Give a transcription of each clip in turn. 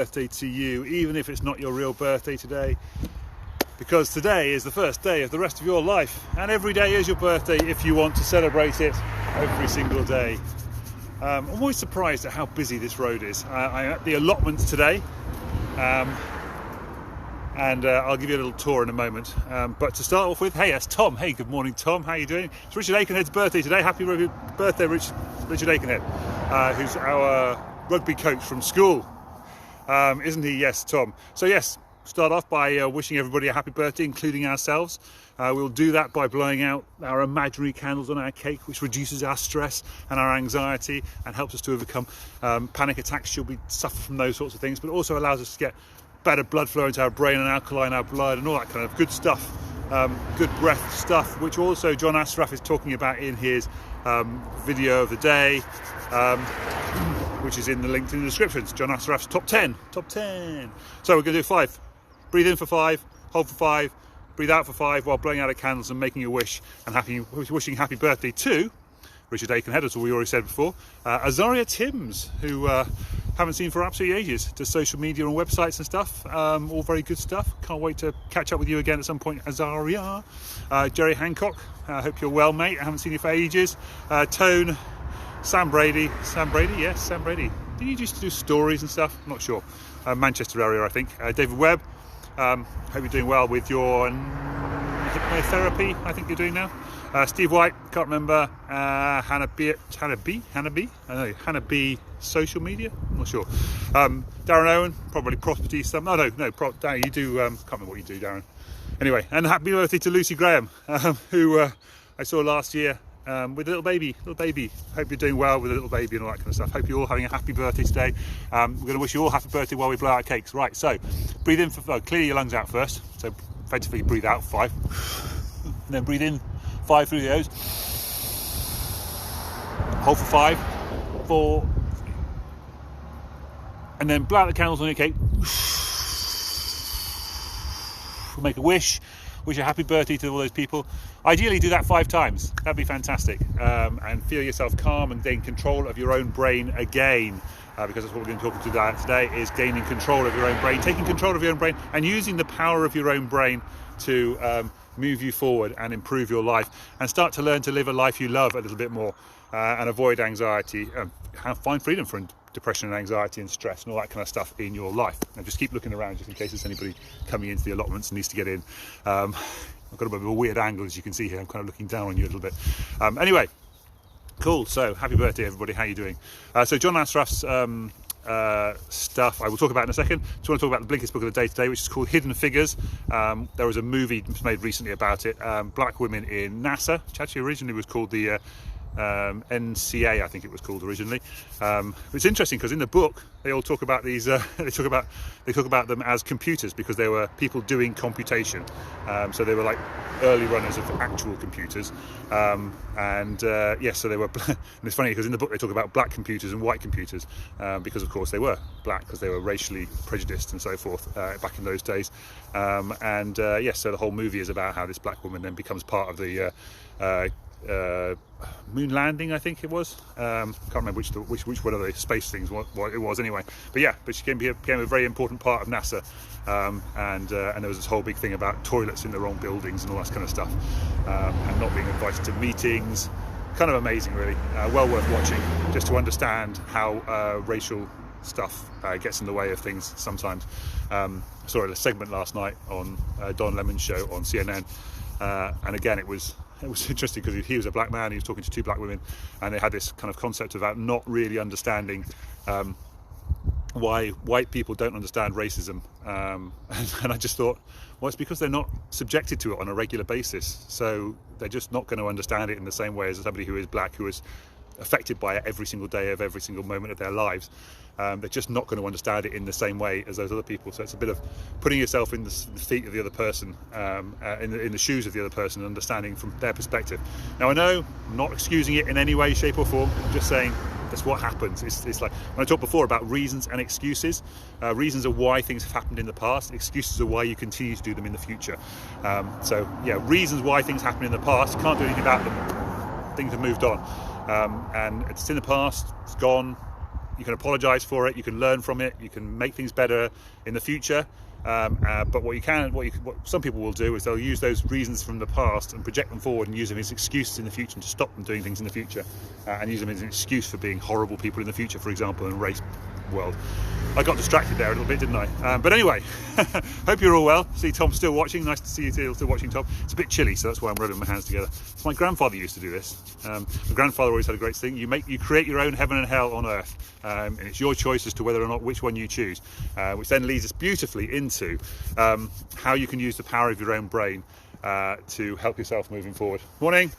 Birthday to you, even if it's not your real birthday today, because today is the first day of the rest of your life, and every day is your birthday if you want to celebrate it every single day. I'm always surprised at how busy this road is. I'm at the allotments today, and I'll give you a little tour in a moment. But to start off with, hey, that's Tom. Hey, good morning, Tom. How are you doing? It's Richard Aikenhead's birthday today. Happy birthday, Richard Aikenhead, who's our rugby coach from school. Isn't he? Yes, Tom. So yes, start off by wishing everybody a happy birthday, including ourselves. We'll do that by blowing out our imaginary candles on our cake, which reduces our stress and our anxiety and helps us to overcome panic attacks should we suffer from those sorts of things, but also allows us to get better blood flow into our brain and alkaline our blood and all that kind of good stuff, good breath stuff, which also John Assaraf is talking about in his video of the day, which is in the link in the descriptions. John Assaraf's top 10. So we're going to do 5. Breathe in for 5, hold for 5, breathe out for 5 while blowing out the candles and making a wish and wishing happy birthday to Richard Aikenhead, as we already said before. Azaria Timms, who haven't seen for absolutely ages, does social media and websites and stuff, all very good stuff. Can't wait to catch up with you again at some point, Azaria. Gerry Hancock, I hope you're well, mate. I haven't seen you for ages. Tone, Sam Brady. Yes, Sam Brady. Did you used to do stories and stuff? I'm not sure. Manchester area, I think. David Webb. Hope you're doing well with your hypnotherapy, I think you're doing now. Steve White, can't remember. Hannah B. Hannah B. Social media, I'm not sure. Darren Owen, probably property stuff. Darren, you do. Can't remember what you do, Darren. Anyway, and happy birthday to Lucy Graham, who I saw last year with a little baby. Hope you're doing well with a little baby and all that kind of stuff. Hope you're all having a happy birthday today. We're going to wish you all happy birthday while we blow out cakes. Right, so breathe in for clear your lungs out first. So effectively breathe out 5, and then breathe in 5 through the nose. Hold for 5, 4, and then blow out the candles on your cake. Make a wish a happy birthday to all those people. Ideally do that 5 times. That'd be fantastic. And feel yourself calm and gain control of your own brain again, because that's what we're going to talk about today, is gaining control of your own brain, taking control of your own brain and using the power of your own brain to move you forward and improve your life and start to learn to live a life you love a little bit more, and avoid anxiety, find freedom from depression and anxiety and stress and all that kind of stuff in your life. And just keep looking around just in case there's anybody coming into the allotments and needs to get in. I've got a bit of a weird angle, as you can see here. I'm kind of looking down on you a little bit. Anyway, cool. So happy birthday, everybody. How are you doing? So John Assaraf's stuff I will talk about in a second. Just want to talk about the Blinkist book of the day today, which is called Hidden Figures. There was a movie made recently about it, black women in NASA, which actually originally was called the NCA, I think it was called originally. It's interesting because in the book they all talk about these. They talk about them as computers because they were people doing computation. So they were like early runners of actual computers. Yes, so they were. And it's funny because in the book they talk about black computers and white computers because of course they were black because they were racially prejudiced and so forth back in those days. Yes, so the whole movie is about how this black woman then becomes part of the moon landing, I think it was. Can't remember which one of the space things what it was anyway. But she became a very important part of NASA. And there was this whole big thing about toilets in the wrong buildings and all that kind of stuff, and not being invited to meetings. Kind of amazing, really. Well worth watching, just to understand how racial stuff gets in the way of things sometimes. I saw a segment last night on Don Lemon's show on CNN, and again it was interesting because he was a black man, he was talking to 2 black women, and they had this kind of concept about not really understanding why white people don't understand racism, and I just thought, well, it's because they're not subjected to it on a regular basis, so they're just not going to understand it in the same way as somebody who is black, who is affected by it every single day of every single moment of their lives. They're just not going to understand it in the same way as those other people. So it's a bit of putting yourself in the feet of the other person, in the shoes of the other person, and understanding from their perspective. Now I know I'm not excusing it in any way, shape or form. I'm just saying that's what happens. It's like when I talked before about reasons and excuses. Reasons are why things have happened in the past. Excuses are why you continue to do them in the future. So yeah, reasons why things happen in the past, you can't do anything about them. Things have moved on, and it's in the past, it's gone. You can apologise for it. You can learn from it. You can make things better in the future. But what some people will do is they'll use those reasons from the past and project them forward and use them as excuses in the future and to stop them doing things in the future, and use them as an excuse for being horrible people in the future, for example, in the race world. I got distracted there a little bit, didn't I? But anyway, hope you're all well. See Tom's still watching. Nice to see you still watching, Tom. It's a bit chilly, so that's why I'm rubbing my hands together. My grandfather used to do this. My grandfather always had a great thing. You create your own heaven and hell on earth, and it's your choice as to whether or not which one you choose, which then leads us beautifully into how you can use the power of your own brain to help yourself moving forward. Morning.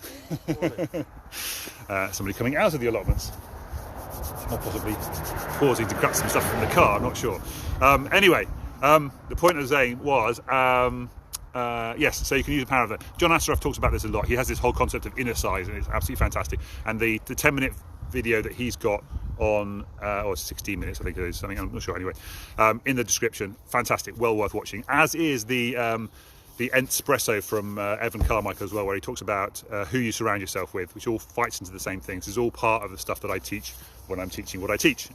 Morning. Somebody coming out of the allotments, or possibly pausing to grab some stuff from the car, I'm not sure. Anyway, the point I was saying was, yes, so you can use the power of that. John Assaraf talks about this a lot. He has this whole concept of inner size, and it's absolutely fantastic. And the 10-minute video that he's got on, or 16 minutes, I think it is, something, I'm not sure anyway, in the description, fantastic, well worth watching, as is the Ent-spresso from Evan Carmicheal as well, where he talks about who you surround yourself with, which all fights into the same things. It's all part of the stuff that I teach when I'm teaching what I teach,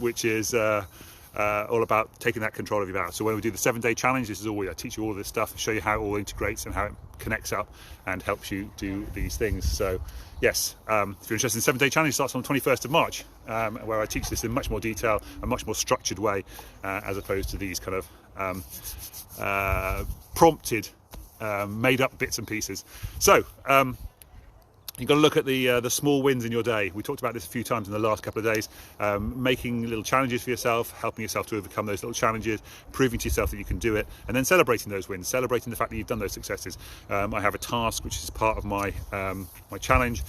which is all about taking that control of your life. So when we do the 7-day challenge, this is all I teach you all this stuff, show you how it all integrates and how it connects up and helps you do these things. So yes, if you're interested in the 7-day challenge, it starts on the 21st of March, where I teach this in much more detail, a much more structured way, as opposed to these kind of prompted, made up bits and pieces. So you've got to look at the small wins in your day. We talked about this a few times in the last couple of days, making little challenges for yourself, helping yourself to overcome those little challenges, proving to yourself that you can do it, and then celebrating those wins, celebrating the fact that you've done those successes. I have a task which is part of my my challenge,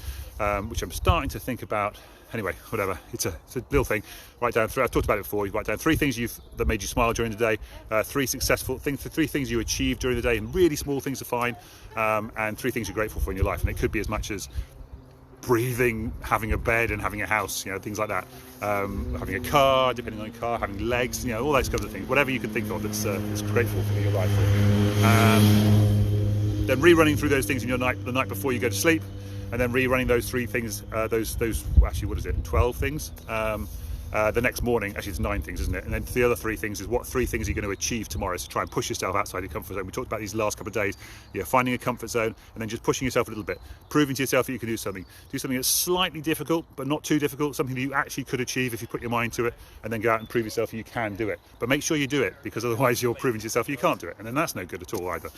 which I'm starting to think about. Anyway, whatever, it's a little thing. Write down I've talked about it before. You write down 3 things that made you smile during the day, 3 successful things, 3 things you achieved during the day, and really small things are fine, and 3 things you're grateful for in your life. And it could be as much as breathing, having a bed, and having a house, things like that. Having a car, depending on your car, having legs, all those kinds of things. Whatever you can think of that's grateful for your life. Then rerunning through those things in your the night before you go to sleep. And then rerunning those 3 things, those actually, what is it, 12 things? The next morning, actually it's 9 things, isn't it? And then the other 3 things is what 3 things you're going to achieve tomorrow. So try and push yourself outside your comfort zone. We talked about these last couple of days, finding a comfort zone and then just pushing yourself a little bit, proving to yourself that you can do something. Do something that's slightly difficult, but not too difficult, something that you actually could achieve if you put your mind to it, and then go out and prove yourself you can do it. But make sure you do it, because otherwise you're proving to yourself you can't do it, and then that's no good at all either.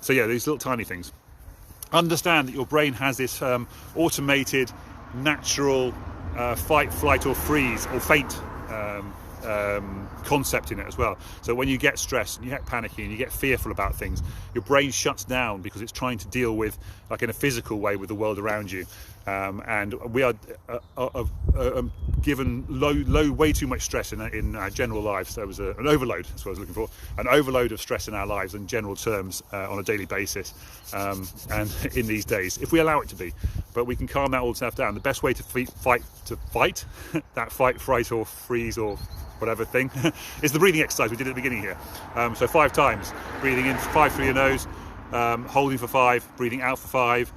So yeah, these little tiny things. Understand that your brain has this automated, natural fight, flight or freeze or faint concept in it as well. So when you get stressed and you get panicky and you get fearful about things, your brain shuts down because it's trying to deal with, like in a physical way, with the world around you. And we are given way too much stress in our general lives. There was an overload, that's what I was looking for, an overload of stress in our lives in general terms on a daily basis, and in these days, if we allow it to be. But we can calm that all stuff down. The best way to fight that fight, fright or freeze or whatever thing is the breathing exercise we did at the beginning here. So 5 times, breathing in 5 through your nose, holding for 5, breathing out for 5,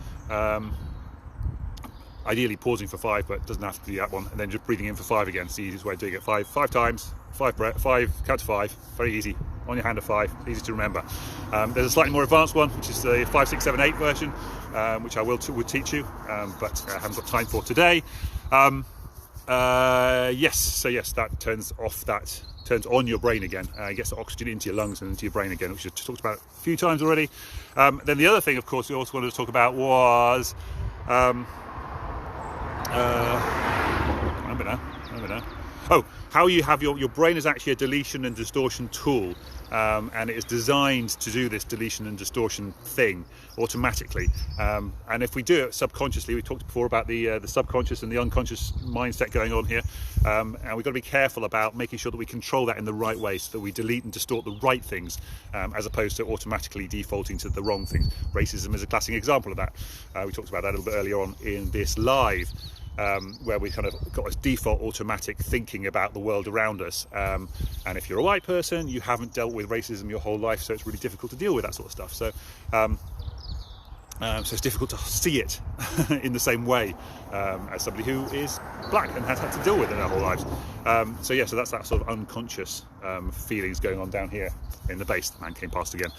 ideally pausing for 5, but it doesn't have to be that one, and then just breathing in for 5 again. It's the easiest way of doing it. 5 times, 5 count to 5, very easy, on your hand of 5, easy to remember. There's a slightly more advanced one, which is the 5, 6, 7, 8 version, which I would teach you, but I haven't got time for today. Yes, that turns on your brain again, gets the oxygen into your lungs and into your brain again, which we've talked about a few times already. Then the other thing, of course, we also wanted to talk about was remember now. Oh, how you have your brain is actually a deletion and distortion tool, and it is designed to do this deletion and distortion thing automatically. And if we do it subconsciously, we talked before about the subconscious and the unconscious mindset going on here, and we've got to be careful about making sure that we control that in the right way, so that we delete and distort the right things, as opposed to automatically defaulting to the wrong things. Racism is a classic example of that. We talked about that a little bit earlier on in this live. Where we kind of got this default automatic thinking about the world around us, and if you're a white person, you haven't dealt with racism your whole life, so it's really difficult to deal with that sort of stuff. So So it's difficult to see it in the same way as somebody who is black and has had to deal with it their whole lives. So that's that sort of unconscious feelings going on down here in the base. The man came past again.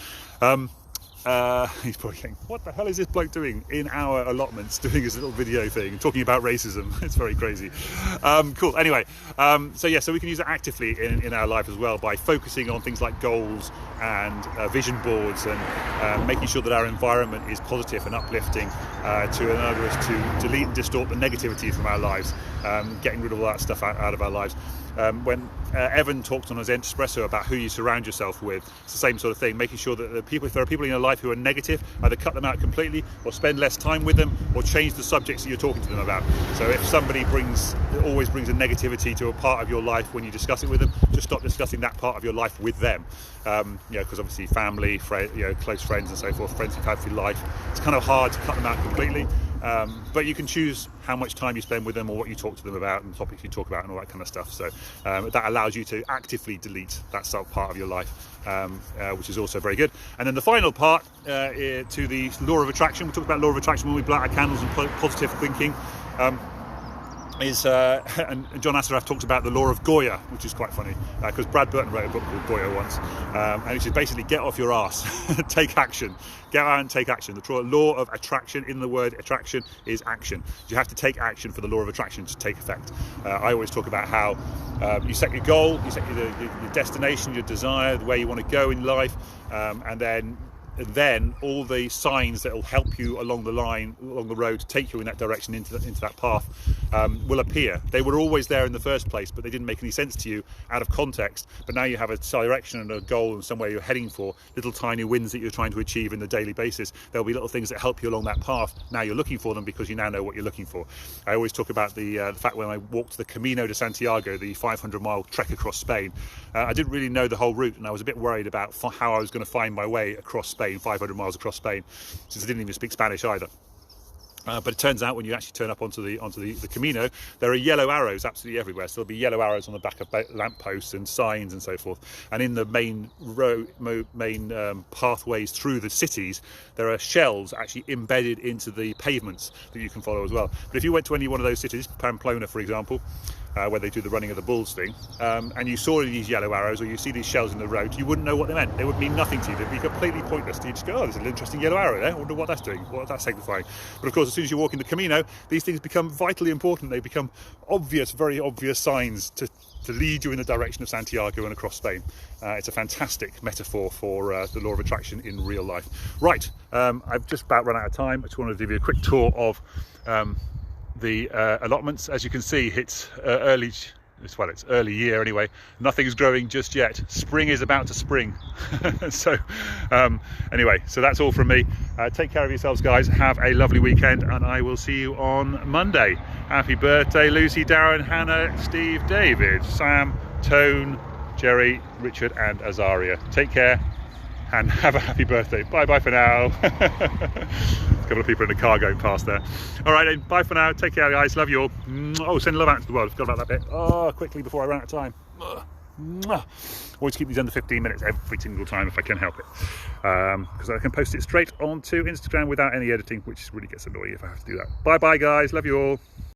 He's probably thinking, what the hell is this bloke doing in our allotments, doing his little video thing, talking about racism? It's very crazy. Cool. Anyway, so we can use it actively in our life as well by focusing on things like goals and vision boards and making sure that our environment is positive and uplifting to enable us to delete and distort the negativity from our lives, getting rid of all that stuff out of our lives. When Evan talked on his Ent-spresso about who you surround yourself with, it's the same sort of thing, making sure that if there are people in your life who are negative, either cut them out completely or spend less time with them or change the subjects that you're talking to them about. So if somebody always brings a negativity to a part of your life when you discuss it with them, just stop discussing that part of your life with them. Because obviously family, close friends and so forth, friends you've had through life, it's kind of hard to cut them out completely. But you can choose how much time you spend with them or what you talk to them about and the topics you talk about and all that kind of stuff. So that allows you to actively delete that sort of part of your life, which is also very good. And then the final part to the law of attraction. We talk about law of attraction when we blow out our candles and positive thinking. And John Assaraf talks about the law of GOYA, which is quite funny because Brad Burton wrote a book called GOYA once, and it is basically get off your arse, take action, get out and take action. The law of attraction, in the word attraction, is action. You have to take action for the law of attraction to take effect. I always talk about how you set your goal, you set your destination, your desire, where you want to go in life, and then all the signs that will help you along the road to take you in that direction into that path will appear. They were always there in the first place, but they didn't make any sense to you out of context. But now you have a direction and a goal and somewhere you're heading for, little tiny wins that you're trying to achieve in the daily basis. There'll be little things that help you along that path. Now you're looking for them because you now know what you're looking for. I always talk about the fact when I walked the Camino de Santiago, the 500-mile trek across Spain, I didn't really know the whole route, and I was a bit worried about how I was going to find my way across Spain, 500 miles across Spain, since I didn't even speak Spanish either. But it turns out when you actually turn up onto the Camino, there are yellow arrows absolutely everywhere. So there'll be yellow arrows on the back of lampposts and signs and so forth. And in the main pathways through the cities, there are shells actually embedded into the pavements that you can follow as well. But if you went to any one of those cities, Pamplona for example, where they do the running of the bulls thing, and you saw these yellow arrows or you see these shells in the road, you wouldn't know what they meant. They would mean nothing to you. They'd be completely pointless. You just go, oh, there's an interesting yellow arrow there. I wonder what that's doing, what that's signifying. But of course, as soon as you walk in the Camino, these things become vitally important. They become obvious, very obvious signs to lead you in the direction of Santiago and across Spain. It's a fantastic metaphor for the law of attraction in real life. Right, I've just about run out of time. I just wanted to give you a quick tour of the allotments. As you can see, it's early year anyway. Nothing's growing just yet. Spring is about to spring. So anyway, so that's all from me. Take care of yourselves, guys. Have a lovely weekend, and I will see you on Monday. Happy birthday, Lucy, Darren, Hannah, Steve, David, Sam, Tone, Gerry, Richard and Azaria. Take care and have a happy birthday. Bye for now. A couple of people in the car going past there. All right then, bye for now. Take care, guys. Love you all. Oh, send love out to the world. Forgot about that bit. Oh, quickly before I run out of time. Always keep these under 15 minutes every single time if I can help it, because I can post it straight onto Instagram without any editing, which really gets annoying if I have to do that. Bye guys, love you all.